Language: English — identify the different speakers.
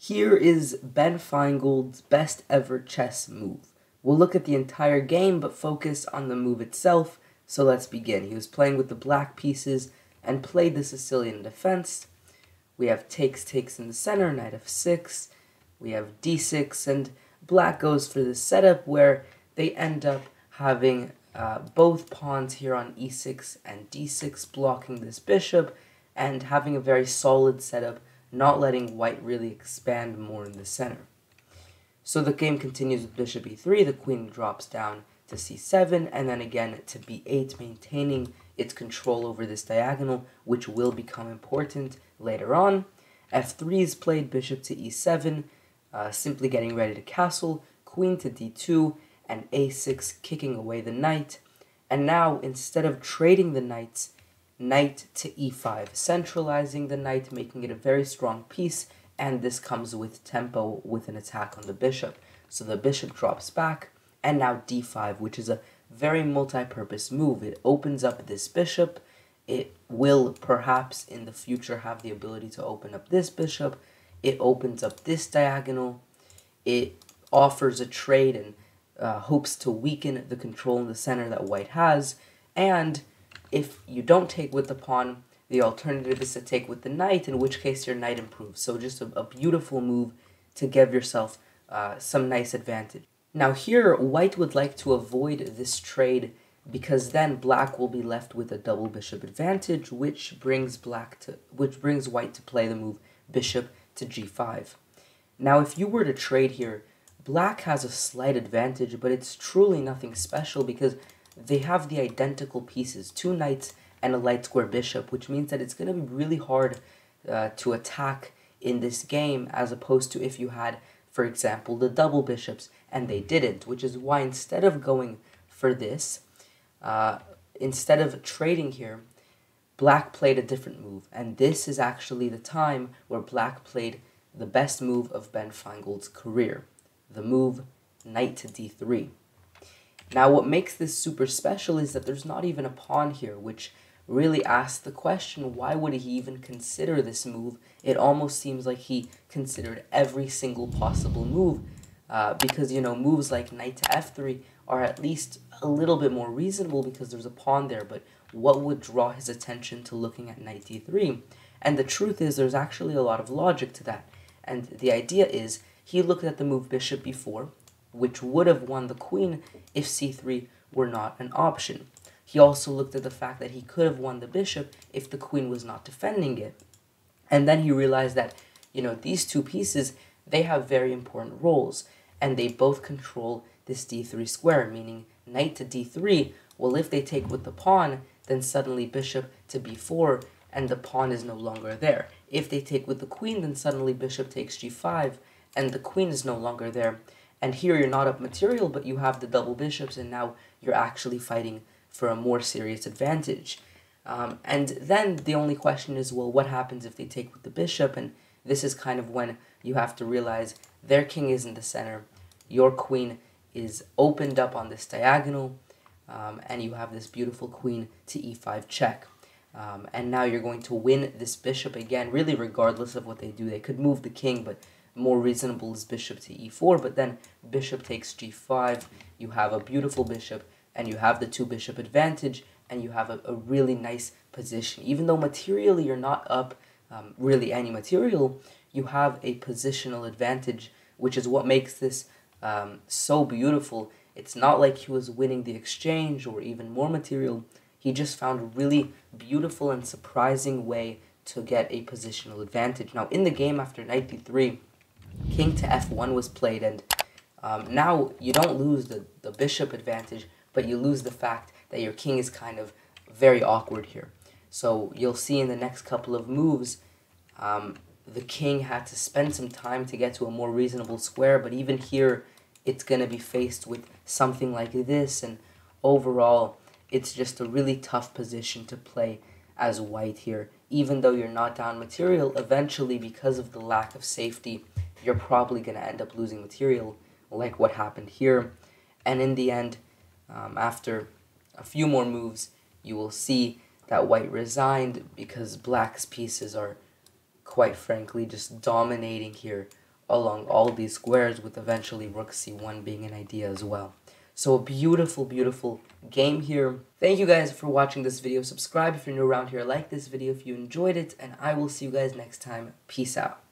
Speaker 1: Here is Ben Finegold's best ever chess move. We'll look at the entire game, but focus on the move itself, so let's begin. He was playing with the black pieces and played the Sicilian defense. We have takes in the center, knight f6. We have d6, and black goes for the setup where they end up having both pawns here on e6 and d6 blocking this bishop, and having a very solid setup, not letting white really expand more in the center. So the game continues with bishop e3, the queen drops down to c7, and then again to b8, maintaining its control over this diagonal, which will become important later on. f3 is played, bishop to e7, simply getting ready to castle, queen to d2, and a6, kicking away the knight. And now, instead of trading the knights, knight to e5, centralizing the knight, making it a very strong piece, and this comes with tempo with an attack on the bishop. So the bishop drops back, and now d5, which is a very multi-purpose move. It opens up this bishop. It will perhaps in the future have the ability to open up this bishop. It opens up this diagonal. It offers a trade and hopes to weaken the control in the center that white has. And if you don't take with the pawn, the alternative is to take with the knight, in which case your knight improves. So just a beautiful move to give yourself some nice advantage. Now here, white would like to avoid this trade because then black will be left with a double bishop advantage, which brings white to play the move bishop to g5. Now if you were to trade here, black has a slight advantage, but it's truly nothing special because they have the identical pieces, two knights and a light square bishop, which means that it's going to be really hard to attack in this game, as opposed to if you had, for example, the double bishops, and they didn't, which is why instead of going for this, instead of trading here, black played a different move, and this is actually the time where black played the best move of Ben Finegold's career, the move knight to d3. Now what makes this super special is that there's not even a pawn here, which really asks the question, why would he even consider this move? It almost seems like he considered every single possible move, because, you know, moves like knight to f3 are at least a little bit more reasonable because there's a pawn there, but what would draw his attention to looking at knight d3? And the truth is there's actually a lot of logic to that, and the idea is he looked at the move bishop b4, which would have won the queen if c3 were not an option. He also looked at the fact that he could have won the bishop if the queen was not defending it. And then he realized that, you know, these two pieces, they have very important roles, and they both control this d3 square, meaning knight to d3, well, if they take with the pawn, then suddenly bishop to b4, and the pawn is no longer there. If they take with the queen, then suddenly bishop takes g5, and the queen is no longer there. And here you're not up material, but you have the double bishops, and now you're actually fighting for a more serious advantage. And then the only question is, well, what happens if they take with the bishop? And this is kind of when you have to realize their king is in the center, your queen is opened up on this diagonal, and you have this beautiful queen to e5 check. And now you're going to win this bishop again, really regardless of what they do. They could move the king, but more reasonable is bishop to e4, but then bishop takes g5, you have a beautiful bishop, and you have the two bishop advantage, and you have a really nice position. Even though materially you're not up really any material, you have a positional advantage, which is what makes this so beautiful. It's not like he was winning the exchange or even more material. He just found a really beautiful and surprising way to get a positional advantage. Now in the game after knight d3, king to f1 was played, and now you don't lose the bishop advantage, but you lose the fact that your king is kind of very awkward here. So you'll see in the next couple of moves, the king had to spend some time to get to a more reasonable square, but even here, it's going to be faced with something like this, and overall, it's just a really tough position to play as white here. Even though you're not down material, eventually, because of the lack of safety, you're probably going to end up losing material, like what happened here. And in the end, after a few more moves, you will see that white resigned because black's pieces are, quite frankly, just dominating here along all these squares, with eventually rook c1 being an idea as well. So a beautiful, beautiful game here. Thank you guys for watching this video. Subscribe if you're new around here. Like this video if you enjoyed it, and I will see you guys next time. Peace out.